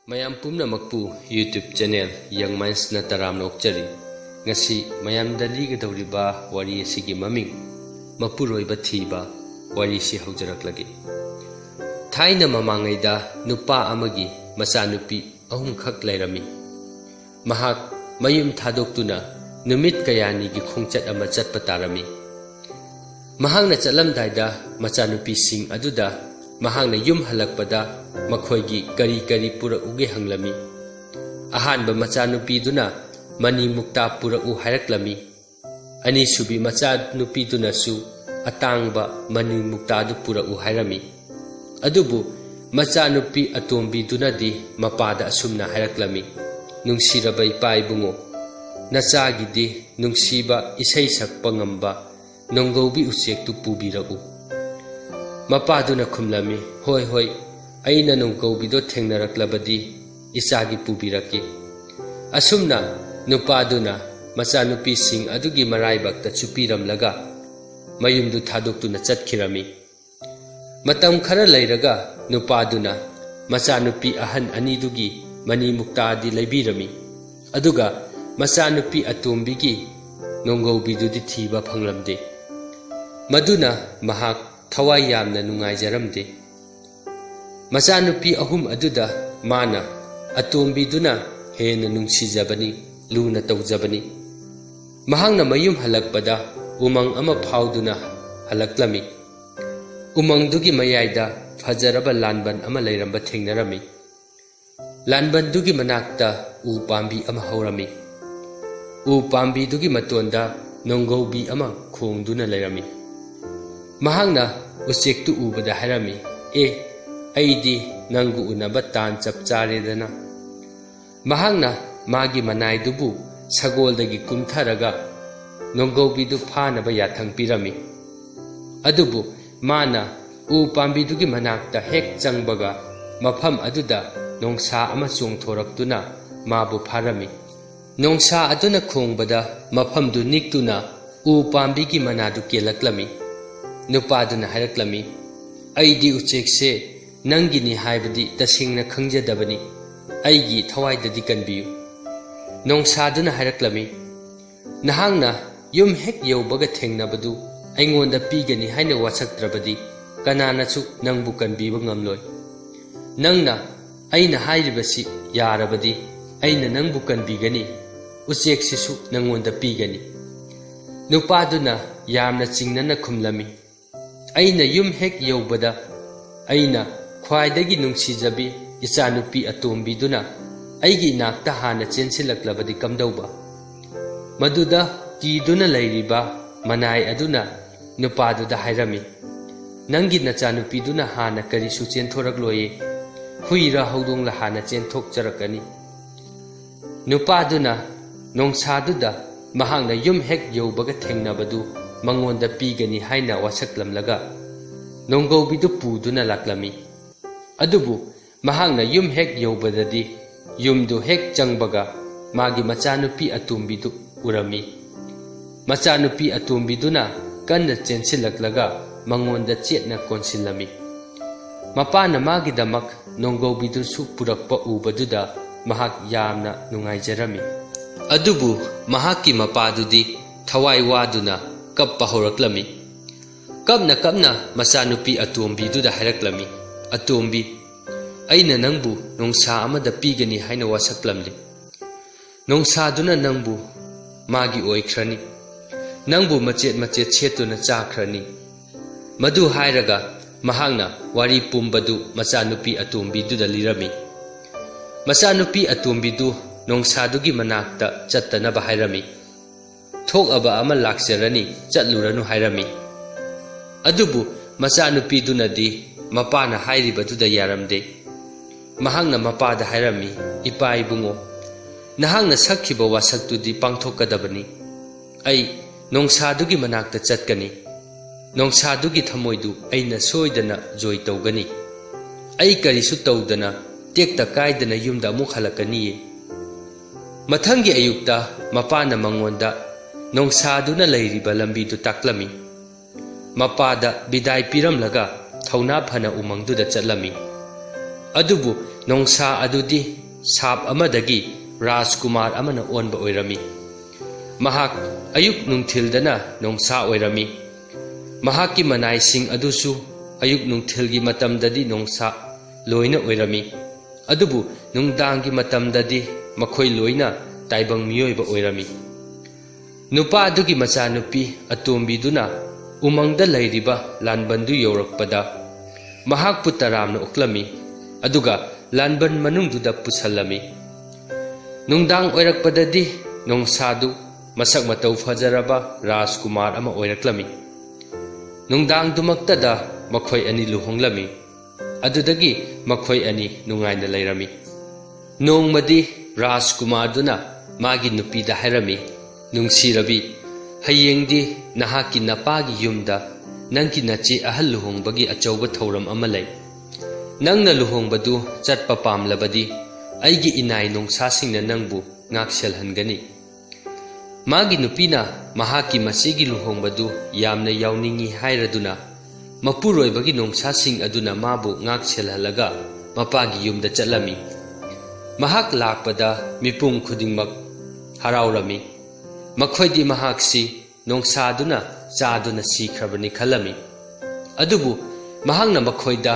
mayam pumnamakpu YouTube channel Young Minds na taramnok chari ngasi mayam dali gadawriba wari asigi maming mapuroiba thiba wari si haujaraklagi thaina mamangaida nupa amagi machanupi ahum khak lairami mahak mayum thadoktuna numit kayani gi khongchat ama chatpa tarami mahangna chatlamdaida machanupi sing aduda mahangna yum halakpada makhoigi kari pura uge hanglami ahanba machanupi duna mani mukta pura u hairaklami ani subi machanupi duna su atangba mani mukta du pura u hairami adubu machanupi atombi duna di mapada asumna hairaklami nungsirabai pai bungo nachagi di nungsiba isai sakpa ngamba nonggobi uchek tu pubiragu mapaduna khumlami hoi hoi aina nonggobido thengnaraklabadi isagi pubiraki asumna nupaduna machanupi sing adugi maraibakta chupiramlaga mayumdu thadoktuna chatkhirami matam khara leiraga nupaduna machanupi ahan anidugi mani muktadi leibirami aduga machanupi atombigi nonggobidudi thiba phanglamde maduna mahak thawai yamna nungaijaramde machanupi ahum aduda mana atombiduna hena nungsijabani luna tawjabani mahangna mayum halakpada umang ama phauduna halaklami umang dugi mayaida fajaraba lanban ama leiramba thengnarami lanban dugi manakta u pambi ama haurami u pambi dugi matonda nonggobi ama khongduna leirami mahangna uchektu ubada harami aidi nangu unaba tan chap charedana mahangna magi manai dubu sagoldagi kumtharaga nonggobi du phanaba yathang pirami adubu mana u pambi dugi manakta hek changbaga mafam aduda nongsa ama chongthoraktuna mabu pharami nongsa aduna khongbada mafam du niktuna u pambi gi manadu kelaklami nupaduna hairaklami aidi uchekse nangini haibadi tasingna khangjadabani aigi thawaidadi kanbiyu nongsaduna hairaklami nahangna yum hek yaubaga thengnabadu aingonda pigani haina wasaktrabadi kananachu nangbu kanbiba ngamloi nangna aina hairibasi yarabadi aina nangbu kanbigani ucheksisu nangonda pigani nupaduna yamna chingnana khumlami aina yum hek yaubada aina khwaidagi nungsijabi ichanupi atombiduna aigi nakta hana chensilaklabadi kamdauba maduda kiduna leiriba manai aduna nupaduda hairami nangi nachanupiduna hana karisu chenthoragloye huira haudongla hana chenthokcharakani nupaduna nongsaduda mahangna yum hek yaubaga thengnabadu mangonda pigani haina wasaklamlaga nonggobidu puduna laklami adubu mahangna yum hek yaubadadi yumdu hek changbaga magi machanupi atumbidu urami machanupi atumbiduna kanna chensilaklaga mangonda chetna konsilami mapana magi damak nonggobidu su purakpa ubaduda mahak yamna nungaijarami adubu mahaki mapadudi thawai waduna kappa horaklami kapna machanupi atombiduda hairaklami atombi aina nangbu nongsa amada pigani haina wasaklamli nongsaduna nangbu magi oikhrani nangbu machet chetuna chakhrani madu hairaga mahangna wari pumbadu machanupi atombiduda lirami machanupi atombidu nongsadugi manakta chattanaba hairami thokaba ama lakserani chatluranu hairami adubu machanupidunadi mapana hairibaduda yaramde mahangna mapada hairami ipai bungo nahangna sakhiba wasaktudi pangthokadabani ai nongsadugi manakta chatkani nongsadugi thamoidu aina soidana joy tawgani ai karisu tawdana tekta kaidana yumda amuk halakaniye mathangi ayukta mapana mangonda nongsaduna leiriba lambidu taklami mapada bidai piramlaga thauna phana umangduda chatlami adubu ꯅꯣꯡꯁꯥ ꯑꯗꯨꯗꯤ ꯁꯥꯞ ꯑꯃꯗꯒꯤ ꯔꯥꯖꯀꯨꯃꯥꯔ ꯑꯃꯅ ꯑꯣꯟꯕ ꯑꯣꯏꯔꯝꯃꯤ꯫ ꯃꯍꯥꯛ ꯑꯌꯨꯛ ꯅꯨꯡꯊꯤꯜꯗꯅ ꯅꯣꯡꯁꯥ ꯑꯣꯏꯔꯝꯃꯤ꯫ ꯃꯍꯥꯛꯀꯤ ꯃꯅꯥꯏꯁꯤꯡ ꯑꯗꯨꯁꯨ ꯑꯌꯨꯛ ꯅꯨꯡꯊꯤꯜꯒꯤ ꯃꯇꯝꯗꯗꯤ ꯅꯣꯡꯁꯥ ꯂꯣꯏꯅ ꯑꯣꯏꯔꯝꯃꯤ, ꯑꯗꯨꯕꯨ ꯅꯨꯡꯗꯥꯡꯒꯤ ꯃꯇꯝꯗꯗꯤ ꯃꯈꯣꯏ ꯂꯣꯏꯅ ꯇꯥꯏꯕꯪ ꯃꯤꯑꯣꯏꯕ ꯑꯣꯏꯔꯝꯃꯤ꯫ ꯅꯨꯄꯥ ꯑꯗꯨꯒꯤ ꯃꯆꯥꯅꯨꯄꯤ ꯑꯇꯣꯝꯕꯤꯗꯨꯅ ꯎꯃꯪꯗ ꯂꯩꯔꯤꯕ ꯂꯥꯟꯕꯟꯗꯨ ꯌꯧꯔꯛꯄꯗ ꯃꯍꯥꯛꯄꯨ ꯇꯔꯥꯝꯅ ꯑꯣꯛꯂꯝꯃꯤ, ꯑꯗꯨꯒ ꯂꯥꯟꯕꯟ ꯃꯅꯨꯡꯗꯨꯗ ꯄꯨꯁꯜꯂꯝꯃꯤ꯫ ꯅꯨꯡꯗꯥꯡ ꯑꯣꯏꯔꯛꯄꯗꯗꯤ ꯅꯣꯡꯁꯥꯗꯨ ꯃꯁꯛ ꯃꯇꯧ ꯐꯖꯔꯕ ꯔꯥꯖꯀꯨꯃꯥꯔ ꯑꯃ ꯑꯣꯏꯔꯛꯂꯝꯃꯤ꯫ ꯅꯨꯡꯗꯥꯡꯗꯨꯃꯛꯇꯗ ꯃꯈꯣꯏ ꯑꯅꯤ ꯂꯨꯍꯣꯡꯂꯝꯃꯤ꯫ ꯑꯗꯨꯗꯒꯤ ꯃꯈꯣꯏ ꯑꯅꯤ ꯅꯨꯡꯉꯥꯏꯅ ꯂꯩꯔꯝꯃꯤ꯫ ꯅꯣꯡꯃꯗꯤ ꯔꯥꯖꯀꯨꯃꯥꯔꯗꯨꯅ ꯃꯥꯒꯤ ꯅꯨꯄꯤꯗ ꯍꯥꯏꯔꯝꯃꯤ, "ꯅꯨꯡꯁꯤꯔꯕꯤ, ꯍꯌꯦꯡꯗꯤ ꯅꯍꯥꯛꯀꯤ ꯅꯄꯥꯒꯤ ꯌꯨꯝꯗ ꯅꯪꯒꯤ ꯅꯆꯦ ꯑꯍꯜ ꯂꯨꯍꯣꯡꯕꯒꯤ ꯑꯆꯧꯕ ꯊꯧꯔꯝ ꯑꯃ ꯂꯩ꯫ ꯅꯪꯅ ꯂꯨꯍꯣꯡꯕꯗꯨ ꯆꯠꯄ ꯄꯥꯝꯂꯕꯗꯤ ꯑꯩꯒꯤ ꯏꯅꯥꯏ ꯅꯣꯡꯁꯥꯁꯤꯡꯅ ꯅꯪꯕꯨ ꯉꯥꯛꯁꯦꯜꯍꯟꯒꯅꯤ." ꯃꯥꯒꯤ ꯅꯨꯄꯤꯅ ꯃꯍꯥꯛꯀꯤ ꯃꯆꯦꯒꯤ ꯂꯨꯍꯣꯡꯕꯗꯨ ꯌꯥꯝꯅ ꯌꯥꯎꯅꯤꯡꯏ ꯍꯥꯏꯔꯗꯨꯅ ꯃꯄꯨꯔꯣꯏꯕꯒꯤ ꯅꯣꯡꯁꯥꯁꯤꯡ ꯑꯗꯨꯅ ꯃꯥꯕꯨ ꯉꯥꯛꯁꯦꯜꯍꯜꯂꯒ ꯃꯄꯥꯒꯤ ꯌꯨꯝꯗ ꯆꯠꯂꯝꯃꯤ꯫ ꯃꯍꯥꯛ ꯂꯥꯛꯄꯗ ꯃꯤꯄꯨꯝ ꯈꯨꯗꯤꯡꯃꯛ ꯍꯔꯥꯎꯔꯝꯃꯤ꯫ ꯃꯈꯣꯏꯗꯤ ꯃꯍꯥꯛꯁꯤ ꯅꯣꯡꯁꯥꯗꯨꯅ ꯆꯥꯗꯨꯅ ꯁꯤꯈ꯭ꯔꯕꯅꯤ ꯈꯜꯂꯝꯃꯤ꯫ ꯑꯗꯨꯕꯨ ꯃꯍꯥꯛꯅ ꯃꯈꯣꯏꯗ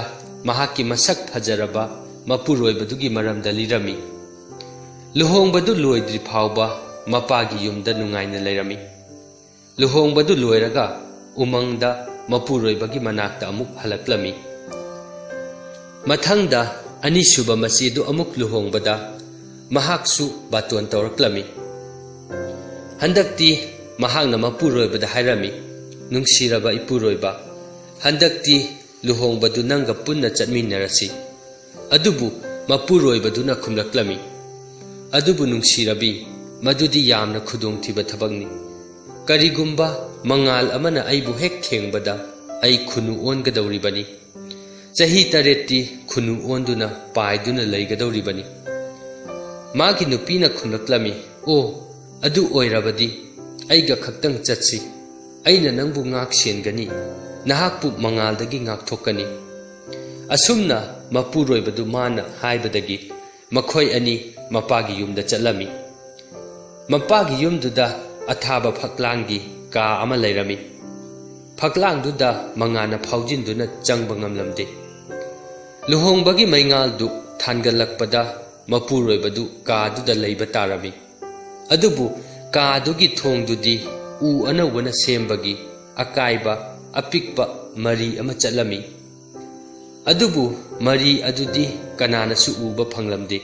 ꯃꯍꯥꯛꯀꯤ ꯃꯁꯛ ꯐꯖꯔꯕ ꯃꯄꯨꯔꯣꯏꯕꯗꯨꯒꯤ ꯃꯔꯝꯗ ꯂꯤꯔꯝꯃꯤ꯫ ꯂꯨꯍꯣꯡꯕꯗꯨ ꯂꯣꯏꯗ꯭ꯔꯤ ꯐꯥꯎꯕ ꯃꯄꯥꯒꯤ ꯌꯨꯝꯗ ꯅꯨꯡꯉꯥꯏꯅ ꯂꯩꯔꯝꯃꯤ꯫ ꯂꯨꯍꯣꯡꯕꯗꯨ ꯂꯣꯏꯔꯒ ꯎꯃꯪꯗ ꯃꯄꯨꯔꯣꯏꯕꯒꯤ ꯃꯅꯥꯛꯇ ꯑꯃꯨꯛ ꯍꯜꯂꯛꯂꯝꯃꯤ꯫ ꯃꯊꯪꯗ ꯑꯅꯤꯁꯨꯕ ꯃꯆꯦꯗꯨ ꯑꯃꯨꯛ ꯂꯨꯍꯣꯡꯕꯗ ꯃꯍꯥꯛꯁꯨ ꯕꯥꯇꯣꯟ ꯇꯧꯔꯛꯂꯝꯃꯤ꯫ ꯍꯟꯗꯛꯇꯤ ꯃꯍꯥꯛꯅ ꯃꯄꯨꯔꯣꯏꯕꯗ ꯍꯥꯏꯔꯝꯃꯤ, "ꯅꯨꯡꯁꯤꯔꯕ ꯏꯄꯨꯔꯣꯏꯕ, ꯍꯟꯗꯛꯇꯤ ꯂꯨꯍꯣꯡꯕꯗꯨ ꯅꯪꯒ ꯄꯨꯟꯅ ꯆꯠꯃꯤꯟꯅꯔꯁꯤ." ꯑꯗꯨꯕꯨ ꯃꯄꯨꯔꯣꯏꯕꯗꯨꯅ ꯈꯨꯝꯂꯛꯂꯝꯃꯤ, "ꯑꯗꯨꯕꯨ ꯅꯨꯡꯁꯤꯔꯕꯤ, ꯃꯗꯨꯗꯤ ꯌꯥꯝꯅ ꯈꯨꯗꯣꯡꯊꯤꯕ ꯊꯕꯛꯅꯤ꯫ ꯀꯔꯤꯒꯨꯝꯕ ꯃꯉꯥꯜ ꯑꯃꯅ ꯑꯩꯕꯨ ꯍꯦꯛ ꯊꯦꯡꯕꯗ ꯑꯩ ꯈꯨꯅꯨ ꯑꯣꯟꯒꯗꯧꯔꯤꯕꯅꯤ꯫ ꯆꯍꯤ 8ꯇꯤ ꯈꯨꯅꯨ ꯑꯣꯟꯗꯨꯅ ꯄꯥꯏꯗꯨꯅ ꯂꯩꯒꯗꯧꯔꯤꯕꯅꯤ." ꯃꯥꯒꯤ ꯅꯨꯄꯤꯅ ꯈꯨꯝꯂꯛꯂꯝꯃꯤ, "ꯑꯣ, ꯑꯗꯨ ꯑꯣꯏꯔꯕꯗꯤ ꯑꯩꯒ ꯈꯛꯇꯪ ꯆꯠꯁꯤ꯫ ꯑꯩꯅ ꯅꯪꯕꯨ ꯉꯥꯛ ꯁꯦꯟꯒꯅꯤ, ꯅꯍꯥꯛꯄꯨ ꯃꯉꯥꯜꯗꯒꯤ ꯉꯥꯛꯊꯣꯛꯀꯅꯤ." ꯑꯁꯨꯝꯅ ꯃꯄꯨꯔꯣꯏꯕꯗꯨ ꯃꯥꯅ ꯍꯥꯏꯕꯗꯒꯤ ꯃꯈꯣꯏ ꯑꯅꯤ ꯃꯄꯥꯒꯤ ꯌꯨꯝꯗ ꯆꯠꯂꯝꯃꯤ꯫ ꯃꯄꯥꯒꯤ ꯌꯨꯝꯗꯨꯗ ꯑꯊꯥꯕ ꯐꯛꯂꯥꯡꯒꯤ ꯀꯥ ꯑꯃ ꯂꯩꯔꯝꯃꯤ꯫ ꯐꯛꯂꯥꯡꯗꯨꯗ ꯃꯉꯥꯜꯅ ꯐꯥꯎꯖꯤꯟꯗꯨꯅ ꯆꯪꯕ ꯉꯝꯂꯝꯗꯦ꯫ ꯂꯨꯍꯣꯡꯕꯒꯤ ꯃꯩꯉꯥꯜꯗꯨ ꯊꯥꯟꯒꯠꯂꯛꯄꯗ ꯃꯄꯨꯔꯣꯏꯕꯗꯨ ꯀꯥꯗꯨꯗ ꯂꯩꯕ ꯇꯥꯔꯝꯃꯤ꯫ ꯑꯗꯨꯕꯨ ꯀꯥꯗꯨꯒꯤ ꯊꯣꯡꯗꯨꯗꯤ ꯎ ꯑꯅꯧꯕꯅ ꯁꯦꯝꯕꯒꯤ ꯑꯀꯥꯏꯕ ꯑꯄꯤꯛꯄ ꯃꯔꯤ ꯑꯃ ꯆꯠꯂꯝꯃꯤ꯫ ꯑꯗꯨꯕꯨ ꯃꯔꯤ ꯑꯗꯨꯗꯤ ꯀꯅꯥꯅꯁꯨ ꯎꯕ ꯐꯪꯂꯝꯗꯦ꯫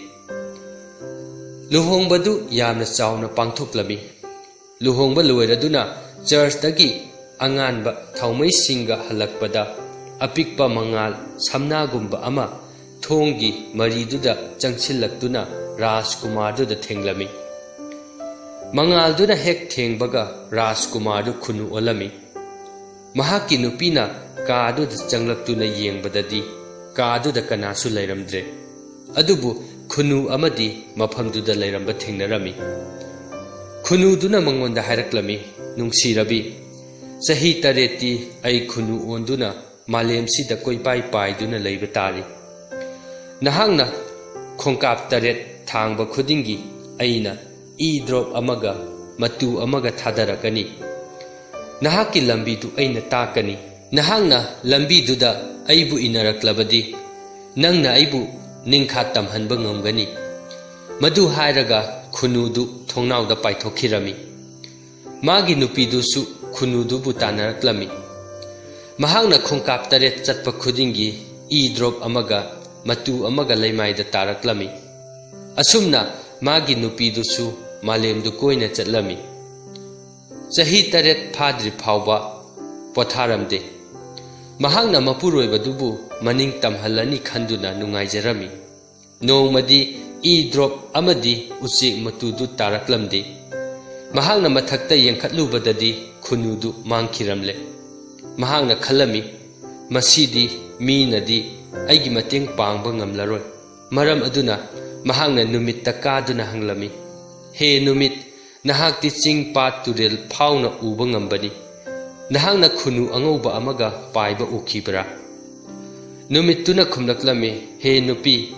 ꯂꯨꯍꯣꯡꯕꯗꯨ ꯌꯥꯝꯅ ꯆꯥꯎꯅ ꯄꯥꯡꯊꯣꯛꯂꯝꯃꯤ꯫ ꯂꯨꯍꯣꯡꯕ ꯂꯣꯏꯔꯗꯨꯅ ꯆꯔꯆꯇꯒꯤ ꯑꯉꯥꯟꯕ ꯊꯥꯎꯃꯩꯁꯤꯡꯒ ꯍꯜꯂꯛꯄꯗ ꯑꯄꯤꯛꯄ ꯃꯉꯥꯜ ꯁꯝꯅꯥꯒꯨꯝꯕ ꯑꯃ ꯊꯣꯡꯒꯤ ꯃꯔꯤꯗꯨꯗ ꯆꯪꯁꯤꯜꯂꯛꯇꯨꯅ ꯔꯥꯖꯀꯨꯃꯥꯔꯗꯨꯗ ꯊꯦꯡꯂꯝꯃꯤ꯫ ꯃꯉꯥꯜꯗꯨꯅ ꯍꯦꯛ ꯊꯦꯡꯕꯒ ꯔꯥꯖꯀꯨꯃꯥꯔꯗꯨ ꯈꯨꯅꯨ ꯑꯣꯜꯂꯝꯃꯤ꯫ ꯃꯍꯥꯛꯀꯤ ꯅꯨꯄꯤꯅ ꯀꯥꯗꯨꯗ ꯆꯪꯂꯛꯇꯨꯅ ꯌꯦꯡꯕꯗꯗꯤ ꯀꯥꯗꯨꯗ ꯀꯅꯥꯁꯨ ꯂꯩꯔꯝꯗ꯭ꯔꯦ, ꯑꯗꯨꯕꯨ ꯈꯨꯅꯨ ꯑꯃꯗꯤ ꯃꯐꯝꯗꯨꯗ ꯂꯩꯔꯝꯕ ꯊꯦꯡꯅꯔꯝꯃꯤ꯫ ꯈꯨꯅꯨꯗꯨꯅ ꯃꯉꯣꯟꯗ ꯍꯥꯏꯔꯛꯂꯝꯃꯤ, "ꯅꯨꯡꯁꯤꯔꯕꯤ, ꯆꯍꯤ 8ꯇꯤ ꯑꯩ ꯈꯨꯅꯨ ꯑꯣꯟꯗꯨꯅ ꯃꯥꯂꯦꯝꯁꯤꯗ ꯀꯣꯏꯄꯥꯏ ꯄꯥꯏꯗꯨꯅ ꯂꯩꯕ ꯇꯥꯔꯤ꯫ ꯅꯍꯥꯛꯅ ꯈꯣꯡꯀꯥꯞ 8 ꯊꯥꯡꯕ ꯈꯨꯗꯤꯡꯒꯤ ꯑꯩꯅ ꯏ ꯗ꯭ꯔꯣꯞ ꯑꯃꯒ ꯃꯇꯨ ꯑꯃꯒ ꯊꯥꯗꯔꯛꯀꯅꯤ꯫ ꯅꯍꯥꯛꯀꯤ ꯂꯝꯕꯤꯗꯨ ꯑꯩꯅ ꯇꯥꯛꯀꯅꯤ꯫ ꯅꯍꯥꯛꯅ ꯂꯝꯕꯤꯗꯨꯗ ꯑꯩꯕꯨ ꯏꯟꯅꯔꯛꯂꯕꯗꯤ ꯅꯪꯅ ꯑꯩꯕꯨ ꯅꯤꯡꯈꯥ ꯇꯝꯍꯟꯕ ꯉꯝꯒꯅꯤ." ꯃꯗꯨ ꯍꯥꯏꯔꯒ ꯈꯨꯅꯨꯗꯨ ꯊꯣꯡꯅꯥꯎꯗ ꯄꯥꯏꯊꯣꯛꯈꯤꯔꯝꯃꯤ꯫ ꯃꯥꯒꯤ ꯅꯨꯄꯤꯗꯨꯁꯨ ꯈꯨꯅꯨꯗꯨꯕꯨ ꯇꯥꯟꯅꯔꯛꯂꯝꯃꯤ꯫ ꯃꯍꯥꯛꯅ ꯈꯣꯡꯀꯥꯞ 8 ꯆꯠꯄ ꯈꯨꯗꯤꯡꯒꯤ ꯏ ꯗ꯭ꯔꯣꯞ ꯑꯃꯒ ꯃꯇꯨ ꯑꯃꯒ ꯂꯩꯃꯥꯏꯗ ꯇꯥꯔꯛꯂꯝꯃꯤ꯫ ꯑꯁꯨꯝꯅ ꯃꯥꯒꯤ ꯅꯨꯄꯤꯗꯨꯁꯨ ꯃꯥꯂꯦꯝꯗꯨ ꯀꯣꯏꯅ ꯆꯠꯂꯝꯃꯤ꯫ ꯆꯍꯤ 8 ꯐꯥꯗ꯭ꯔꯤ ꯐꯥꯎꯕ ꯄꯣꯊꯥꯔꯝꯗꯦ꯫ ꯃꯍꯥꯛꯅ ꯃꯄꯨꯔꯣꯏꯕꯗꯨꯕꯨ ꯃꯅꯤꯡ ꯇꯝꯍꯜꯂꯅꯤ ꯈꯟꯗꯨꯅ ꯅꯨꯡꯉꯥꯏꯖꯔꯝꯃꯤ꯫ ꯅꯣꯡꯃꯗꯤ ꯏ ꯗ꯭ꯔꯣꯞ ꯑꯃꯗꯤ ꯎꯆꯦꯛ ꯃꯇꯨꯗꯨ ꯇꯥꯔꯛꯂꯝꯗꯦ꯫ ꯃꯍꯥꯛꯅ ꯃꯊꯛꯇ ꯌꯦꯡꯈꯠꯂꯨꯕꯗꯗꯤ ꯈꯨꯅꯨꯗꯨ ꯃꯥꯡꯈꯤꯔꯝꯂꯦ꯫ ꯃꯍꯥꯛꯅ ꯈꯜꯂꯝꯃꯤ, "ꯃꯁꯤꯗꯤ ꯃꯤꯅꯗꯤ ꯑꯩꯒꯤ ꯃꯇꯦꯡ ꯄꯥꯡꯕ ꯉꯝꯂꯔꯣꯏ." ꯃꯔꯝ ꯑꯗꯨꯅ ꯃꯍꯥꯛꯅ ꯅꯨꯃꯤꯠꯇ ꯀꯥꯗꯨꯅ ꯍꯪꯂꯝꯃꯤ, "ꯍꯦ ꯅꯨꯃꯤꯠ, ꯅꯍꯥꯛꯇꯤ ꯆꯤꯡ ꯄꯥꯠ ꯇꯨꯔꯦꯜ ꯐꯥꯎꯅ ꯎꯕ ꯉꯝꯕꯅꯤ꯫ ꯅꯍꯥꯛꯅ ꯈꯨꯅꯨ ꯑꯉꯧꯕ ꯑꯃꯒ ꯄꯥꯏꯕ ꯎꯈꯤꯕ꯭ꯔꯥ?" ꯅꯨꯃꯤꯠꯇꯨꯅ ꯈꯨꯝꯂꯛꯂꯝꯃꯤ, "ꯍꯦ ꯅꯨꯄꯤ,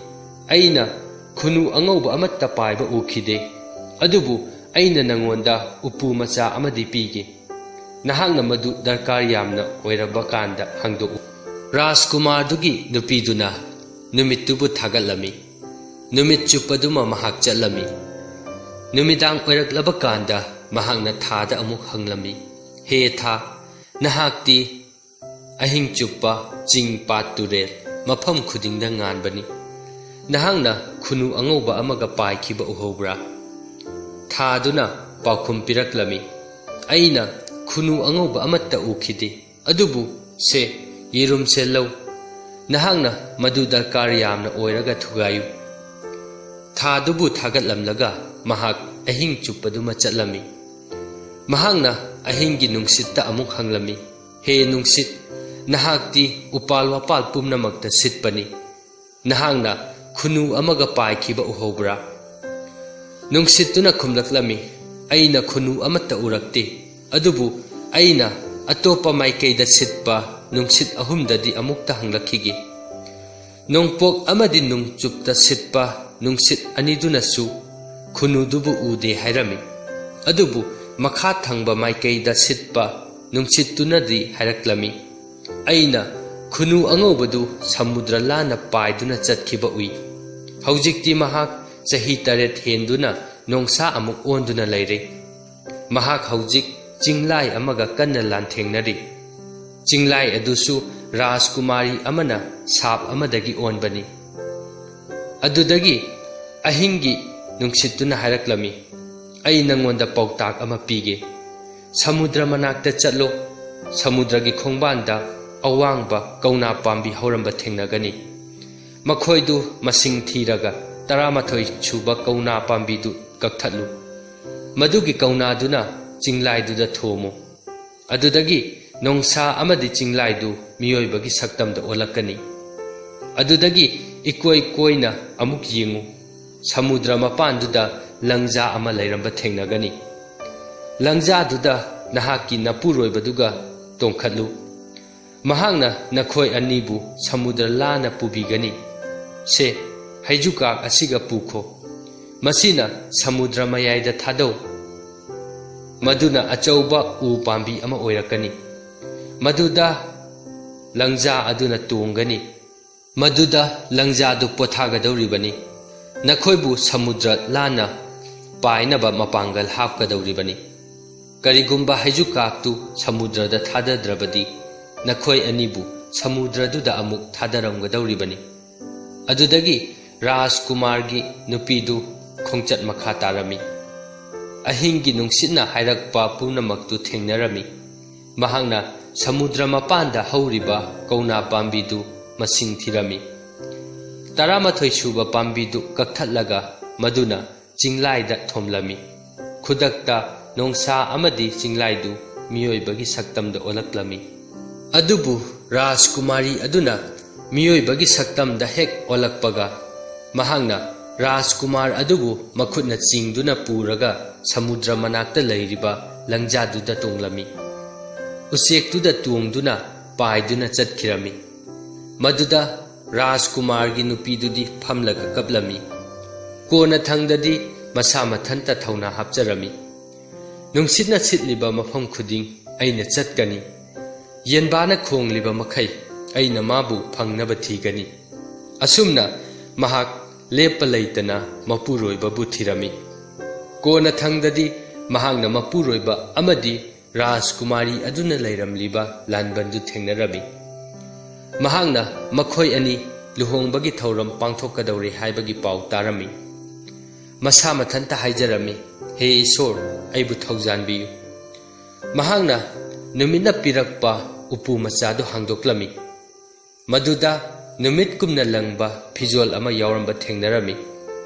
ꯑꯩꯅ ꯈꯨꯅꯨ ꯑꯉꯧꯕ ꯑꯃꯠꯇ ꯄꯥꯏꯕ ꯎꯈꯤꯗꯦ, ꯑꯗꯨꯕꯨ ꯑꯩꯅ ꯅꯉꯣꯟꯗ ꯎꯄꯨ ꯃꯆꯥ ꯑꯃꯗꯤ ꯄꯤꯒꯦ꯫ ꯅꯍꯥꯛꯅ ꯃꯗꯨ ꯗꯔꯀꯥꯔ ꯌꯥꯝꯅ ꯑꯣꯏꯔꯕ ꯀꯥꯟꯗ ꯍꯥꯡꯗꯣꯛꯎ꯫ ꯔꯥꯖꯀꯨꯃꯥꯔꯗꯨꯒꯤ ꯅꯨꯄꯤꯗꯨꯅ ꯅꯨꯃꯤꯠꯇꯨꯕꯨ ꯊꯥꯒꯠꯂꯝꯃꯤ꯫ ꯅꯨꯃꯤꯠ ꯆꯨꯞꯄꯗꯨꯃ ꯃꯍꯥꯛ ꯆꯠꯂꯝꯃꯤ꯫ ꯅꯨꯃꯤꯗꯥꯡ ꯑꯣꯏꯔꯛꯂꯕ ꯀꯥꯟꯗ ꯃꯍꯥꯛꯅ ꯊꯥꯗ ꯑꯃꯨꯛ ꯍꯪꯂꯝꯃꯤ, "ꯍꯦ ꯊꯥ, ꯅꯍꯥꯛꯇꯤ ꯑꯍꯤꯡ ꯆꯨꯞꯄ ꯆꯤꯡ ꯄꯥꯠ ꯇꯨꯔꯦꯜ ꯃꯐꯝ ꯈꯨꯗꯤꯡꯗ ꯉꯥꯟꯕꯅꯤ, ꯅꯍꯥꯛꯅ ꯈꯨꯅꯨ ꯑꯉꯧꯕ ꯑꯃꯒ ꯄꯥꯏꯈꯤꯕ ꯎꯍꯧꯕ꯭ꯔꯥ?" ꯊꯥꯗꯨꯅ ꯄꯥꯎꯈꯨꯝ ꯄꯤꯔꯛꯂꯝꯃꯤ, "ꯑꯩꯅ ꯈꯨꯅꯨ ꯑꯉꯧꯕ ꯑꯃꯠꯇ ꯎꯈꯤꯗꯦ, ꯑꯗꯨꯕꯨ ꯁꯦ ꯌꯦꯔꯨꯝꯁꯦ ꯂꯧ, ꯅꯍꯥꯛꯅ ꯃꯗꯨ ꯗꯔꯀꯥꯔ ꯌꯥꯝꯅ ꯑꯣꯏꯔꯒ ꯊꯨꯒꯥꯏꯌꯨ." ꯊꯥꯗꯨꯕꯨ ꯊꯥꯒꯠꯂꯝꯂꯒ ꯃꯍꯥꯛ ꯑꯍꯤꯡ ꯆꯨꯞꯄꯗꯨꯃ ꯆꯠꯂꯝꯃꯤ꯫ ꯃꯍꯥꯛꯅ ꯑꯍꯤꯡꯒꯤ ꯅꯨꯡꯁꯤꯠꯇ ꯑꯃꯨꯛ ꯍꯪꯂꯝꯃꯤ, "ꯍꯦ ꯅꯨꯡꯁꯤꯠ, ꯅꯍꯥꯛꯇꯤ ꯎꯄꯥꯜ ꯋꯥꯄꯥꯜ ꯄꯨꯝꯅꯃꯛꯇ ꯁꯤꯠꯄꯅꯤ, ꯅꯍꯥꯛꯅ ꯈꯨꯅꯨ ꯑꯃꯒ ꯄꯥꯏꯈꯤꯕ ꯎꯍꯧꯕ꯭ꯔꯥ?" ꯅꯨꯡꯁꯤꯠꯇꯨꯅ ꯈꯨꯝꯂꯛꯂꯝꯃꯤ, "ꯑꯩꯅ ꯈꯨꯅꯨ ꯑꯃꯠꯇ ꯎꯔꯛꯇꯦ, ꯑꯗꯨꯕꯨ ꯑꯩꯅ ꯑꯇꯣꯞꯄ ꯃꯥꯏꯀꯩꯗ ꯁꯤꯠꯄ ꯅꯨꯡꯁꯤꯠ ꯑꯍꯨꯝꯗꯗꯤ ꯑꯃꯨꯛꯇ ꯍꯪꯂꯛꯈꯤꯒꯦ꯫ ꯅꯣꯡꯄꯣꯛ ꯑꯃꯗꯤ ꯅꯣꯡꯆꯨꯞꯇ ꯁꯤꯠꯄ ꯅꯨꯡꯁꯤꯠ ꯑꯅꯤꯗꯨꯅꯁꯨ ꯈꯨꯅꯨꯗꯨꯕꯨ ꯎꯗꯦ ꯍꯥꯏꯔꯝꯃꯤ, ꯑꯗꯨꯕꯨ ꯃꯈꯥ ꯊꯪꯕ ꯃꯥꯏꯀꯩꯗ ꯁꯤꯠꯄ ꯅꯨꯡꯁꯤꯠꯇꯨꯅꯗꯤ ꯍꯥꯏꯔꯛꯂꯝꯃꯤ, ꯑꯩꯅ ꯈꯨꯅꯨ ꯑꯉꯧꯕꯗꯨ ꯁꯃꯨꯗ꯭ꯔ ꯂꯥꯟꯅ ꯄꯥꯏꯗꯨꯅ ꯆꯠꯈꯤꯕ ꯎꯏ꯫ ꯍꯧꯖꯤꯛꯇꯤ ꯃꯍꯥꯛ ꯆꯍꯤ 8 ꯍꯦꯟꯗꯨꯅ ꯅꯣꯡꯁꯥ ꯑꯃꯨꯛ ꯑꯣꯟꯗꯨꯅ ꯂꯩꯔꯦ꯫ ꯃꯍꯥꯛ ꯍꯧꯖꯤꯛ ꯆꯤꯡꯂꯥꯏ ꯑꯃꯒ ꯀꯟꯅ ꯂꯥꯟꯊꯦꯡꯅꯔꯤ꯫ ꯆꯤꯡꯂꯥꯏ ꯑꯗꯨꯁꯨ ꯔꯥꯖꯀꯨꯃꯥꯔꯤ ꯑꯃꯅ ꯁꯥꯞ ꯑꯃꯗꯒꯤ ꯑꯣꯟꯕꯅꯤ." ꯑꯗꯨꯗꯒꯤ ꯑꯍꯤꯡꯒꯤ ꯅꯨꯡꯁꯤꯠꯇꯨꯅ ꯍꯥꯏꯔꯛꯂꯝꯃꯤ, "ꯑꯩ ꯅꯉꯣꯟꯗ ꯄꯥꯎꯇꯥꯛ ꯑꯃ ꯄꯤꯒꯦ꯫ ꯁꯃꯨꯗ꯭ꯔ ꯃꯅꯥꯛꯇ ꯆꯠꯂꯣ, ꯁꯃꯨꯗ꯭ꯔꯒꯤ ꯈꯣꯡꯕꯥꯟꯗ ꯑꯋꯥꯡꯕ ꯀꯧꯅꯥ ꯄꯥꯝꯕꯤ ꯍꯧꯔꯝꯕ ꯊꯦꯡꯅꯒꯅꯤ꯫ ꯃꯈꯣꯏꯗꯨ ꯃꯁꯤꯡ ꯊꯤꯔꯒ 19 ꯁꯨꯕ ꯀꯧꯅꯥ ꯄꯥꯝꯕꯤꯗꯨ ꯀꯛꯊꯠꯂꯨ꯫ ꯃꯗꯨꯒꯤ ꯀꯧꯅꯥꯗꯨꯅ ꯆꯤꯡꯂꯥꯏꯗꯨꯗ ꯊꯣꯝꯃꯨ꯫ ꯑꯗꯨꯗꯒꯤ ꯅꯣꯡꯁꯥ ꯑꯃꯗꯤ ꯆꯤꯡꯂꯥꯏꯗꯨ ꯃꯤꯑꯣꯏꯕꯒꯤ ꯁꯛꯇꯝꯗ ꯑꯣꯜꯂꯛꯀꯅꯤ꯫ ꯑꯗꯨꯗꯒꯤ ꯏꯀꯣꯏ ꯀꯣꯏꯅ ꯑꯃꯨꯛ ꯌꯦꯡꯉꯨ, ꯁꯃꯨꯗ꯭ꯔ ꯃꯄꯥꯟꯗꯨꯗ ꯂꯪꯖꯥ ꯑꯃ ꯂꯩꯔꯝꯕ ꯊꯦꯡꯅꯒꯅꯤ꯫ ꯂꯪꯖꯥꯗꯨꯗ ꯅꯍꯥꯛꯀꯤ ꯅꯄꯨꯔꯣꯏꯕꯗꯨꯒ ꯇꯣꯡꯈꯠꯂꯨ꯫ ꯃꯍꯥꯛꯅ ꯅꯈꯣꯏ ꯑꯅꯤꯕꯨ ꯁꯃꯨꯗ꯭ꯔ ꯂꯥꯟꯅ ꯄꯨꯕꯤꯒꯅꯤ꯫ ꯁꯦ, ꯍꯩꯖꯨꯀꯥꯛ ꯑꯁꯤꯒ ꯄꯨꯈꯣ, ꯃꯁꯤꯅ ꯁꯃꯨꯗ꯭ꯔ ꯃꯌꯥꯏꯗ ꯊꯥꯗꯧ꯫ ꯃꯗꯨꯅ ꯑꯆꯧꯕ ꯎ ꯄꯥꯝꯕꯤ ꯑꯃ ꯑꯣꯏꯔꯛꯀꯅꯤ꯫ ꯃꯗꯨꯗ ꯂꯪꯖꯥ ꯑꯗꯨꯅ ꯇꯣꯡꯒꯅꯤ꯫ ꯃꯗꯨꯗ ꯂꯪꯖꯥꯗꯨ ꯄꯣꯊꯥꯒꯗꯧꯔꯤꯕꯅꯤ꯫ ꯅꯈꯣꯏꯕꯨ ꯁꯃꯨꯗ꯭ꯔ ꯂꯥꯟꯅ ꯄꯥꯏꯅꯕ ꯃꯄꯥꯡꯒꯜ ꯍꯥꯞꯀꯗꯧꯔꯤꯕꯅꯤ꯫ ꯀꯔꯤꯒꯨꯝꯕ ꯍꯩꯖꯨꯀꯥꯛꯇꯨ ꯁꯃꯨꯗ꯭ꯔꯗ ꯊꯥꯗꯗ꯭ꯔꯕꯗꯤ ꯅꯈꯣꯏ ꯑꯅꯤꯕꯨ ꯁꯃꯨꯗ꯭ꯔꯗꯨꯗ ꯑꯃꯨꯛ ꯊꯥꯗꯔꯝꯒꯗꯧꯔꯤꯕꯅꯤ꯫ ꯑꯗꯨꯗꯒꯤ ꯔꯥꯖꯀꯨꯃꯥꯔꯒꯤ ꯅꯨꯄꯤꯗꯨ ꯈꯣꯡꯆꯠ ꯃꯈꯥ ꯇꯥꯔꯝꯃꯤ꯫ ꯑꯍꯤꯡꯒꯤ ꯅꯨꯡꯁꯤꯠꯅ ꯍꯥꯏꯔꯛꯄ ꯄꯨꯝꯅꯃꯛꯇꯨ ꯊꯦꯡꯅꯔꯝꯃꯤ꯫ ꯃꯍꯥꯛꯅ ꯁꯃꯨꯗ꯭ꯔ ꯃꯄꯥꯟꯗ ꯍꯧꯔꯤꯕ ꯀꯧꯅꯥ ꯄꯥꯝꯕꯤꯗꯨ ꯃꯁꯤꯡ ꯊꯤꯔꯝꯃꯤ꯫ 19 ꯁꯨꯕ ꯄꯥꯝꯕꯤꯗꯨ ꯀꯛꯊꯠꯂꯒ ꯃꯗꯨꯅ ꯆꯤꯡꯂꯥꯏꯗ ꯊꯣꯝꯂꯝꯃꯤ꯫ ꯈꯨꯗꯛꯇ ꯅꯣꯡꯁꯥ ꯑꯃꯗꯤ ꯆꯤꯡꯂꯥꯏꯗꯨ ꯃꯤꯑꯣꯏꯕꯒꯤ ꯁꯛꯇꯝꯗ ꯑꯣꯜꯂꯛꯂꯝꯃꯤ꯫ ꯑꯗꯨꯕꯨ ꯔꯥꯖꯀꯨꯃꯥꯔꯤ ꯑꯗꯨꯅ ꯃꯤꯑꯣꯏꯕꯒꯤ ꯁꯛꯇꯝꯗ ꯍꯦꯛ ꯑꯣꯜꯂꯛꯄꯒ ꯃꯍꯥꯛꯅ ꯔꯥꯖꯀꯨꯃꯥꯔ ꯑꯗꯨꯕꯨ ꯃꯈꯨꯠꯅ ꯆꯤꯡꯗꯨꯅ ꯄꯨꯔꯒ ꯁꯃꯨꯗ꯭ꯔ ꯃꯅꯥꯛꯇ ꯂꯩꯔꯤꯕ ꯂꯪꯖꯥꯗꯨꯗ ꯇꯣꯡꯂꯝꯃꯤ꯫ ꯎꯆꯦꯛꯇꯨꯗ ꯇꯣꯡꯗꯨꯅ ꯄꯥꯏꯗꯨꯅ ꯆꯠꯈꯤꯔꯝꯃꯤ꯫ ꯃꯗꯨꯗ ꯔꯥꯖꯀꯨꯃꯥꯔꯒꯤ ꯅꯨꯄꯤꯗꯨꯗꯤ ꯐꯝꯂꯒ ꯀꯞꯂꯝꯃꯤ꯫ ꯀꯣꯟꯅ ꯊꯪꯗꯗꯤ ꯃꯁꯥ ꯃꯊꯟꯇ ꯊꯧꯅꯥ ꯍꯥꯞꯆꯔꯝꯃꯤ꯫ ꯅꯨꯡꯁꯤꯠꯅ ꯁꯤꯠꯂꯤꯕ ꯃꯐꯝ ꯈꯨꯗꯤꯡ ꯑꯩꯅ ꯆꯠꯀꯅꯤ, ꯌꯦꯟꯕꯥꯅ ꯈꯣꯡꯂꯤꯕ ꯃꯈꯩ ꯑꯩꯅ ꯃꯥꯕꯨ ꯐꯪꯅꯕ ꯊꯤꯒꯅꯤ꯫ ꯑꯁꯨꯝꯅ ꯃꯍꯥꯛ ꯂꯦꯞꯄ ꯂꯩꯇꯅ ꯃꯄꯨꯔꯣꯏꯕꯕꯨ ꯊꯤꯔꯝꯃꯤ꯫ ꯀꯣꯟꯅ ꯊꯪꯗꯗꯤ ꯃꯍꯥꯛꯅ ꯃꯄꯨꯔꯣꯏꯕ ꯑꯃꯗꯤ ꯔꯥꯖꯀꯨꯃꯥꯔꯤ ꯑꯗꯨꯅ ꯂꯩꯔꯝꯂꯤꯕ ꯂꯥꯟꯕꯟꯗꯨ ꯊꯦꯡꯅꯔꯝꯃꯤ꯫ ꯃꯍꯥꯛꯅ ꯃꯈꯣꯏ ꯑꯅꯤ ꯂꯨꯍꯣꯡꯕꯒꯤ ꯊꯧꯔꯝ ꯄꯥꯡꯊꯣꯛꯀꯗꯧꯔꯦ ꯍꯥꯏꯕꯒꯤ ꯄꯥꯎ ꯇꯥꯔꯝꯃꯤ꯫ ꯃꯁꯥ ꯃꯊꯟꯇ ꯍꯥꯏꯖꯔꯝꯃꯤ, "ꯍꯦ ꯏꯁꯣꯔ, ꯑꯩꯕꯨ ꯊꯧꯖꯥꯟꯕꯤꯌꯨ"꯫ ꯃꯍꯥꯛꯅ ꯅꯨꯃꯤꯠꯅ ꯄꯤꯔꯛꯄ ꯎꯄꯨ ꯃꯆꯥꯗꯨ ꯍꯥꯡꯗꯣꯛꯂꯝꯃꯤ꯫ ꯃꯗꯨꯗ ꯅꯨꯃꯤꯠꯀꯨꯝꯅ ꯂꯪꯕ ꯐꯤꯖꯣꯜ ꯑꯃ ꯌꯥꯎꯔꯝꯕ ꯊꯦꯡꯅꯔꯝꯃꯤ꯫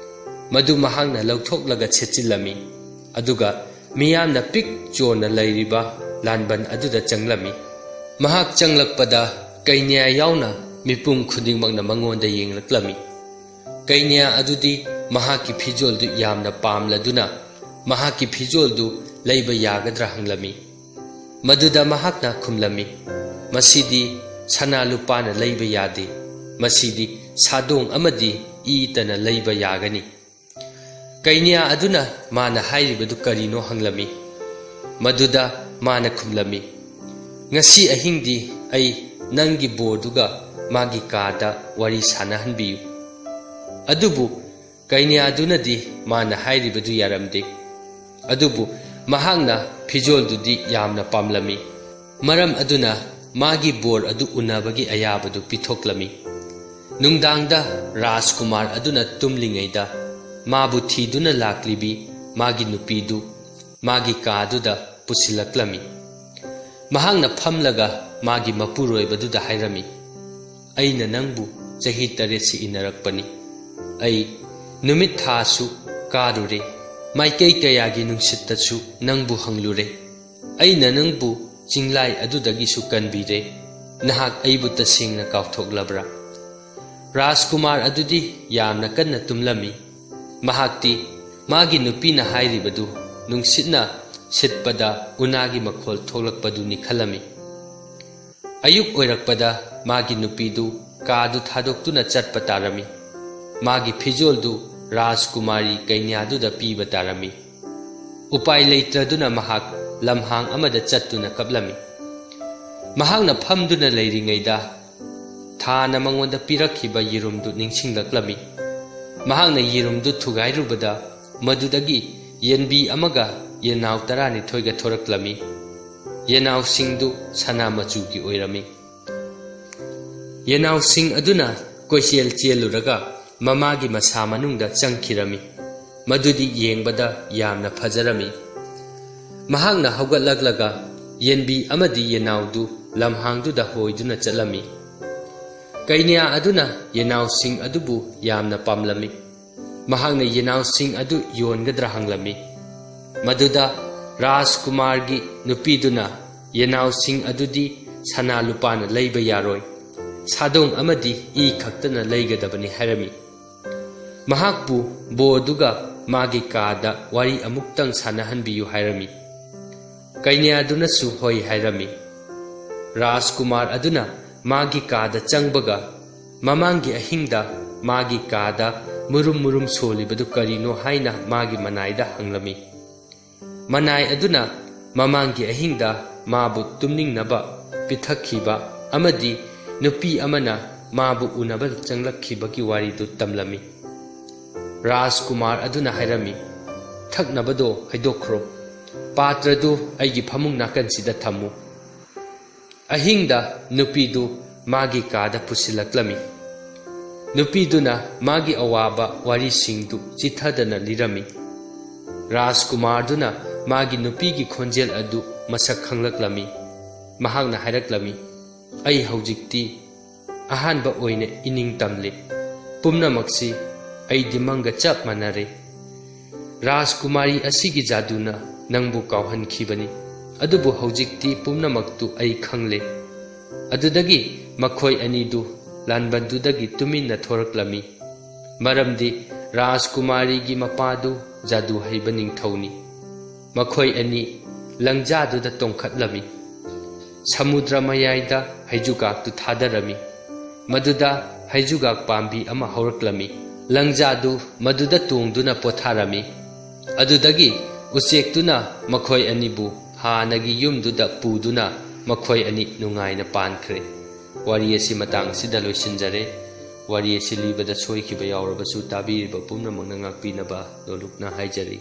ꯃꯗꯨ ꯃꯍꯥꯛꯅ ꯂꯧꯊꯣꯛꯂꯒ ꯁꯦꯠꯆꯤꯜꯂꯝꯃꯤ꯫ ꯑꯗꯨꯒ ꯃꯤꯌꯥꯝꯅ ꯄꯤꯛ ꯆꯣꯟꯅ ꯂꯩꯔꯤꯕ ꯂꯥꯟꯕꯟ ꯑꯗꯨꯗ ꯆꯪꯂꯝꯃꯤ꯫ ꯃꯍꯥꯛ ꯆꯪꯂꯛꯄꯗ ꯀꯩꯅ꯭ꯌꯥ ꯌꯥꯎꯅ ꯃꯤꯄꯨꯝ ꯈꯨꯗꯤꯡꯃꯛꯅ ꯃꯉꯣꯟꯗ ꯌꯦꯡꯂꯛꯂꯝꯃꯤ꯫ ꯀꯩꯅ꯭ꯌꯥ ꯑꯗꯨꯗꯤ ꯃꯍꯥꯛꯀꯤ ꯐꯤꯖꯣꯜꯗꯨ ꯌꯥꯝꯅ ꯄꯥꯝꯂꯗꯨꯅ ꯃꯍꯥꯛꯀꯤ ꯐꯤꯖꯣꯜꯗꯨ ꯂꯩꯕ ꯌꯥꯒꯗ꯭ꯔꯥ ꯍꯪꯂꯝꯃꯤ꯫ ꯃꯗꯨꯗ ꯃꯍꯥꯛꯅ ꯈꯨꯝꯂꯝꯃꯤ, "ꯃꯁꯤꯗꯤ ꯁꯅꯥ ꯂꯨꯄꯥꯅ ꯂꯩꯕ ꯌꯥꯗꯦ, ꯃꯁꯤꯗꯤ ꯁꯥꯗꯣꯡ ꯑꯃꯗꯤ ꯏꯇꯅ ꯂꯩꯕ ꯌꯥꯒꯅꯤ? ꯀꯩꯅ꯭ꯌꯥ ꯑꯗꯨꯅ ꯃꯥꯅ ꯍꯥꯏꯔꯤꯕꯗꯨ ꯀꯔꯤꯅꯣ ꯍꯪꯂꯝꯃꯤ꯫ ꯃꯗꯨꯗ ꯃꯥꯅ ꯈꯨꯝꯂꯝꯃꯤ, ꯉꯁꯤ ꯑꯍꯤꯡꯗꯤ ꯑꯩ ꯅꯪꯒꯤ ꯕꯣꯔꯗꯨꯒ ꯃꯥꯒꯤ ꯀꯥꯗ ꯋꯥꯔꯤ ꯁꯥꯅꯍꯟꯕꯤꯌꯨ꯫ ꯑꯗꯨꯕꯨ ꯀꯩꯅ꯭ꯌꯥꯗꯨꯅꯗꯤ ꯃꯥꯅ ꯍꯥꯏꯔꯤꯕꯗꯨ ꯌꯥꯔꯝꯗꯦ꯫ ꯑꯗꯨꯕꯨ ꯃꯍꯥꯛꯅ ꯐꯤꯖꯣꯜꯗꯨꯗꯤ ꯌꯥꯝꯅ ꯄꯥꯝꯂꯝꯃꯤ꯫ ꯃꯔꯝ ꯑꯗꯨꯅ ꯃꯥꯒꯤ ꯕꯣꯔ ꯑꯗꯨ ꯎꯅꯕꯒꯤ ꯑꯌꯥꯕꯗꯨ ꯄꯤꯊꯣꯛꯂꯝꯃꯤ꯫ ꯅꯨꯡꯗꯥꯡꯗ ꯔꯥꯖꯀꯨꯃꯥꯔ ꯑꯗꯨꯅ ꯇꯨꯝꯂꯤꯉꯩꯗ ꯃꯥꯕꯨ ꯊꯤꯗꯨꯅ ꯂꯥꯛꯂꯤꯕꯤ ꯃꯥꯒꯤ ꯅꯨꯄꯤꯗꯨ ꯃꯥꯒꯤ ꯀꯥꯗꯨꯗ ꯄꯨꯁꯤꯜꯂꯛꯂꯝꯃꯤ꯫ ꯃꯍꯥꯛꯅ ꯐꯝꯂꯒ ꯃꯥꯒꯤ ꯃꯄꯨꯔꯣꯏꯕꯗꯨꯗ ꯍꯥꯏꯔꯝꯃꯤ, ꯑꯩꯅ ꯅꯪꯕꯨ ꯆꯍꯤ 8 ꯏꯟꯅꯔꯛꯄꯅꯤ꯫ ꯑꯩ ꯅꯨꯃꯤꯠ ꯊꯥꯁꯨ ꯀꯥꯔꯨꯔꯦ, ꯃꯥꯏꯀꯩ ꯀꯌꯥꯒꯤ ꯅꯨꯡꯁꯤꯠꯇꯁꯨ ꯅꯪꯕꯨ ꯍꯪꯂꯨꯔꯦ꯫ ꯑꯩꯅ ꯅꯪꯕꯨ ꯆꯤꯡꯂꯥꯏ ꯑꯗꯨꯗꯒꯤꯁꯨ ꯀꯟꯕꯤꯔꯦ꯫ ꯅꯍꯥꯛ ꯑꯩꯕꯨ ꯇꯁꯦꯡꯅ ꯀꯥꯎꯊꯣꯛꯂꯕ꯭ꯔꯥ? ꯔꯥꯖꯀꯨꯃꯥꯔ ꯑꯗꯨꯗꯤ ꯌꯥꯝꯅ ꯀꯟꯅ ꯇꯨꯝꯂꯝꯃꯤ꯫ ꯃꯍꯥꯛꯇꯤ ꯃꯥꯒꯤ ꯅꯨꯄꯤꯅ ꯍꯥꯏꯔꯤꯕꯗꯨ ꯅꯨꯡꯁꯤꯠꯅ ꯁꯤꯠꯄꯗ ꯎꯅꯥꯒꯤ ꯃꯈꯣꯜ ꯊꯣꯛꯂꯛꯄꯗꯨꯅꯤ ꯈꯜꯂꯝꯃꯤ꯫ ꯑꯌꯨꯛ ꯑꯣꯏꯔꯛꯄꯗ ꯃꯥꯒꯤ ꯅꯨꯄꯤꯗꯨ ꯀꯥꯗꯨ ꯊꯥꯗꯣꯛꯇꯨꯅ ꯆꯠꯄ ꯇꯥꯔꯝꯃꯤ꯫ ꯃꯥꯒꯤ ꯐꯤꯖꯣꯜꯗꯨ ꯔꯥꯖꯀꯨꯃꯥꯔꯤ ꯀꯩꯅ꯭ꯌꯥꯗꯨꯗ ꯄꯤꯕ ꯇꯥꯔꯝꯃꯤ꯫ ꯎꯄꯥꯏ ꯂꯩꯇ꯭ꯔꯗꯨꯅ ꯃꯍꯥꯛ ꯂꯝꯍꯥꯡ ꯑꯃꯗ ꯆꯠꯇꯨꯅ ꯀꯞꯂꯝꯃꯤ꯫ ꯃꯍꯥꯛꯅ ꯐꯝꯗꯨꯅ ꯂꯩꯔꯤꯉꯩꯗ ꯊꯥꯅ ꯃꯉꯣꯟꯗ ꯄꯤꯔꯛꯈꯤꯕ ꯌꯦꯔꯨꯝꯗꯨ ꯅꯤꯡꯁꯤꯡꯂꯛꯂꯝꯃꯤ꯫ ꯃꯍꯥꯛꯅ ꯌꯦꯔꯨꯝꯗꯨ ꯊꯨꯒꯥꯏꯔꯨꯕꯗ ꯃꯗꯨꯗꯒꯤ ꯌꯦꯟꯕꯤ ꯑꯃꯒ ꯌꯦꯟꯅꯥꯎ 12 ꯊꯣꯔꯛꯂꯝꯃꯤ꯫ ꯌꯦꯟꯅꯥꯎꯁꯤꯡꯗꯨ ꯁꯅꯥ ꯃꯆꯨꯒꯤ ꯑꯣꯏꯔꯝꯃꯤ꯫ ꯌꯦꯟꯅꯥꯎꯁꯤꯡ ꯑꯗꯨꯅ ꯀꯣꯏꯆꯦꯜ ꯆꯦꯜꯂꯨꯔꯒ ꯃꯃꯥꯒꯤ ꯃꯁꯥ ꯃꯅꯨꯡꯗ ꯆꯪꯈꯤꯔꯝꯃꯤ꯫ ꯃꯗꯨꯗꯤ ꯌꯦꯡꯕꯗ ꯌꯥꯝꯅ ꯐꯖꯔꯝꯃꯤ꯫ ꯃꯍꯥꯛꯅ ꯍꯧꯒꯠꯂꯛꯂꯒ ꯌꯦꯟꯕꯤ ꯑꯃꯗꯤ ꯌꯦꯟꯅꯥꯎꯗꯨ ꯂꯝꯍꯥꯡꯗꯨꯗ ꯍꯣꯏꯗꯨꯅ ꯆꯠꯂꯝꯃꯤ꯫ ꯀꯩꯅ꯭ꯌꯥ ꯑꯗꯨꯅ ꯌꯦꯟꯅꯥꯎꯁꯤꯡ ꯑꯗꯨꯕꯨ ꯌꯥꯝꯅ ꯄꯥꯝꯂꯝꯃꯤ꯫ ꯃꯍꯥꯛꯅ ꯌꯦꯟꯅꯥꯎꯁꯤꯡ ꯑꯗꯨ ꯌꯣꯟꯒꯗ꯭ꯔꯥ ꯍꯪꯂꯝꯃꯤ꯫ ꯃꯗꯨꯗ ꯔꯥꯖꯀꯨꯃꯥꯔꯒꯤ ꯅꯨꯄꯤꯗꯨꯅ ꯌꯦꯟꯅꯥꯎꯁꯤꯡ ꯑꯗꯨꯗꯤ ꯁꯅꯥ ꯂꯨꯄꯥꯅ ꯂꯩꯕ ꯌꯥꯔꯣꯏ, ꯁꯥꯗꯣꯡ ꯑꯃꯗꯤ ꯏ ꯈꯛꯇꯅ ꯂꯩꯒꯗꯕꯅꯤ ꯍꯥꯏꯔꯝꯃꯤ꯫ ꯃꯍꯥꯛꯄꯨ ꯕꯣꯔꯗꯨꯒ ꯃꯥꯒꯤ ꯀꯥꯗ ꯋꯥꯔꯤ ꯑꯃꯨꯛꯇꯪ ꯁꯥꯅꯍꯟꯕꯤꯌꯨ ꯍꯥꯏꯔꯝꯃꯤ꯫ ꯀꯩꯅ꯭ꯌꯥꯗꯨꯅꯁꯨ ꯍꯣꯏ ꯍꯥꯏꯔꯝꯃꯤ꯫ ꯔꯥꯖꯀꯨꯃꯥꯔ ꯑꯗꯨꯅ ꯃꯥꯒꯤ ꯀꯥꯗ ꯆꯪꯕꯒ ꯃꯃꯥꯡꯒꯤ ꯑꯍꯤꯡꯗ ꯃꯥꯒꯤ ꯀꯥꯗ ꯃꯨꯔꯨꯝ ꯃꯨꯔꯨꯝ ꯁꯣꯜꯂꯤꯕꯗꯨ ꯀꯔꯤꯅꯣ ꯍꯥꯏꯅ ꯃꯥꯒꯤ ꯃꯅꯥꯏꯗ ꯍꯪꯂꯝꯃꯤ꯫ ꯃꯅꯥꯏ ꯑꯗꯨꯅ ꯃꯃꯥꯡꯒꯤ ꯑꯍꯤꯡꯗ ꯃꯥꯕꯨ ꯇꯨꯝꯅꯤꯡꯅꯕ ꯄꯤꯊꯛꯈꯤꯕ ꯑꯃꯗꯤ ꯅꯨꯄꯤ ꯑꯃꯅ ꯃꯥꯕꯨ ꯎꯅꯕ ꯆꯪꯂꯛꯈꯤꯕꯒꯤ ꯋꯥꯔꯤꯗꯨ ꯇꯝꯂꯝꯃꯤ꯫ ꯔꯥꯖꯀꯨꯃꯥꯔ ꯑꯗꯨꯅ ꯍꯥꯏꯔꯝꯃꯤ, ꯊꯛꯅꯕꯗꯣ ꯍꯩꯗꯣꯛꯈ꯭ꯔꯣ, ꯄꯥꯇ꯭ꯔꯗꯨ ꯑꯩꯒꯤ ꯐꯃꯨꯡ ꯅꯥꯀꯟꯁꯤꯗ ꯊꯝꯃꯨ꯫ ꯑꯍꯤꯡꯗ ꯅꯨꯄꯤꯗꯨ ꯃꯥꯒꯤ ꯀꯥꯗ ꯄꯨꯁꯤꯜꯂꯛꯂꯝꯃꯤ꯫ ꯅꯨꯄꯤꯗꯨꯅ ꯃꯥꯒꯤ ꯑꯋꯥꯕ ꯋꯥꯔꯤꯁꯤꯡꯗꯨ ꯆꯤꯊꯗꯅ ꯂꯤꯔꯝꯃꯤ꯫ ꯔꯥꯖꯀꯨꯃꯥꯔꯗꯨꯅ ꯃꯥꯒꯤ ꯅꯨꯄꯤꯒꯤ ꯈꯣꯟꯖꯦꯜ ꯑꯗꯨ ꯃꯁꯛ ꯈꯪꯂꯛꯂꯝꯃꯤ꯫ ꯃꯍꯥꯛꯅ ꯍꯥꯏꯔꯛꯂꯝꯃꯤ, ꯑꯩ ꯍꯧꯖꯤꯛꯇꯤ ꯑꯍꯥꯟꯕ ꯑꯣꯏꯅ ꯏꯅꯤꯡ ꯇꯝꯂꯦ꯫ ꯄꯨꯝꯅꯃꯛꯁꯤ ꯑꯩꯗꯤ ꯃꯪꯒ ꯆꯞ ꯃꯥꯟꯅꯔꯦ꯫ ꯔꯥꯖꯀꯨꯃꯥꯔꯤ ꯑꯁꯤꯒꯤ ꯖꯥꯗꯨꯅ ꯅꯪꯕꯨ ꯀꯥꯎꯍꯟꯈꯤꯕꯅꯤ꯫ ꯑꯗꯨꯕꯨ ꯍꯧꯖꯤꯛꯇꯤ ꯄꯨꯝꯅꯃꯛꯇꯨ ꯑꯩ ꯈꯪꯂꯦ꯫ ꯑꯗꯨꯗꯒꯤ ꯃꯈꯣꯏ ꯑꯅꯤꯗꯨ ꯂꯥꯟꯕꯟꯗꯨꯗꯒꯤ ꯇꯨꯃꯤꯟꯅ ꯊꯣꯔꯛꯂꯝꯃꯤ꯫ ꯃꯔꯝꯗꯤ ꯔꯥꯖꯀꯨꯃꯥꯔꯤꯒꯤ ꯃꯄꯥꯗꯨ ꯖꯥꯗꯨ ꯍꯩꯕ ꯅꯤꯡꯊꯧꯅꯤ꯫ ꯃꯈꯣꯏ ꯑꯅꯤ ꯂꯪꯖꯥꯗꯨꯗ ꯇꯣꯡꯈꯠꯂꯝꯃꯤ꯫ ꯁꯃꯨꯗ꯭ꯔ ꯃꯌꯥꯏꯗ ꯍꯩꯖꯨꯒꯥꯛꯇꯨ ꯊꯥꯗꯔꯝꯃꯤ꯫ ꯃꯗꯨꯗ ꯍꯩꯖꯨꯒꯥꯛ ꯄꯥꯝꯕꯤ ꯑꯃ ꯍꯧꯔꯛꯂꯝꯃꯤ꯫ ꯂꯪꯖꯥꯗꯨ ꯃꯗꯨꯗ ꯇꯣꯡꯗꯨꯅ ꯄꯣꯊꯥꯔꯝꯃꯤ꯫ ꯑꯗꯨꯗꯒꯤ ꯎꯆꯦꯛꯇꯨꯅ ꯃꯈꯣꯏ ꯑꯅꯤꯕꯨ ꯍꯥꯟꯅꯒꯤ ꯌꯨꯝꯗꯨꯗ ꯄꯨꯗꯨꯅ ꯃꯈꯣꯏ ꯑꯅꯤ ꯅꯨꯡꯉꯥꯏꯅ ꯄꯥꯟꯈ꯭ꯔꯦ꯫ ꯋꯥꯔꯤ ꯑꯁꯤ ꯃꯇꯥꯡ ꯑꯁꯤꯗ ꯂꯣꯏꯁꯤꯟꯖꯔꯦ꯫ ꯋꯥꯔꯤ ꯑꯁꯤ ꯂꯤꯕꯗ ꯁꯣꯏꯈꯤꯕ ꯌꯥꯎꯔꯕꯁꯨ ꯇꯥꯕꯤꯔꯤꯕ ꯄꯨꯝꯅꯃꯛꯅ ꯉꯥꯛꯄꯤꯅꯕ ꯅꯣꯂꯨꯛꯅ ꯍꯥꯏꯖꯔꯤ꯫